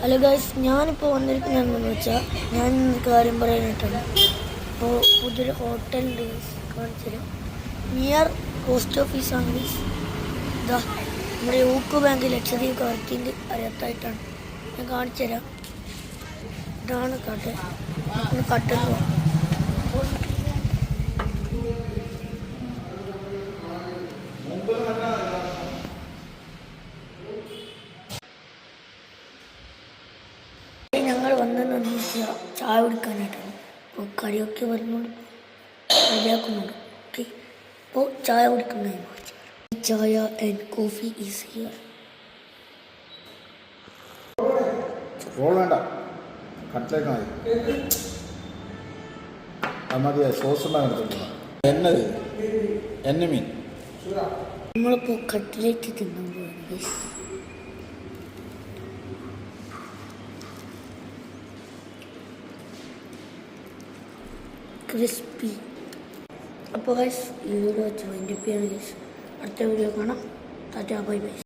Hello guys, ഞാനിപ്പോൾ വന്നിരിക്കുന്നതെന്ന് വെച്ചാൽ ഞാൻ കാര്യം പറയാനായിട്ടാണ്. ഇപ്പോൾ പുതിയൊരു ഹോട്ടലുണ്ട് കാണിച്ചു തരാം. നിയർ പോസ്റ്റ് ഓഫീസാണ് ഗൈസ്. ഇതാ നമ്മുടെ യൂക്കോ ബാങ്ക് ലക്ഷദ്വീപ് കവർത്തിൻ്റെ അറിയാത്തായിട്ടാണ്. ഞാൻ കാണിച്ചു തരാം. ഇതാണ് കട്ടൻ. കട്ടൻ ഞങ്ങൾ വന്നതെന്ന് വെച്ചാൽ ചായ കുടിക്കാനായിട്ടാണ്. അപ്പോൾ കറിയൊക്കെ വരുന്നുണ്ട്, റെഡിയാക്കുന്നുണ്ട്. ഓക്കെ, അപ്പോൾ ചായ കുടിക്കുന്നതിന് ചായ ആൻഡ് കോഫി ഈസ് ഹിയർ. വേണ്ട, കട്ടിലേക്ക് മതി. സോസ് എന്നത് എന്നെ മീൻ. നമ്മളിപ്പോൾ കട്ടിലേക്ക് തിന്നാൻ പോവാണ് ഗൈസ്. ക്രിസ്പി. അപ്പോൾ ഗൈസ് ഈ വീഡിയോ വെച്ച് വൈൻഡപ്പ് ചെയ്യാണ് ഗൈസ്. അടുത്ത വീഡിയോ കാണാം. Tata, bye bye.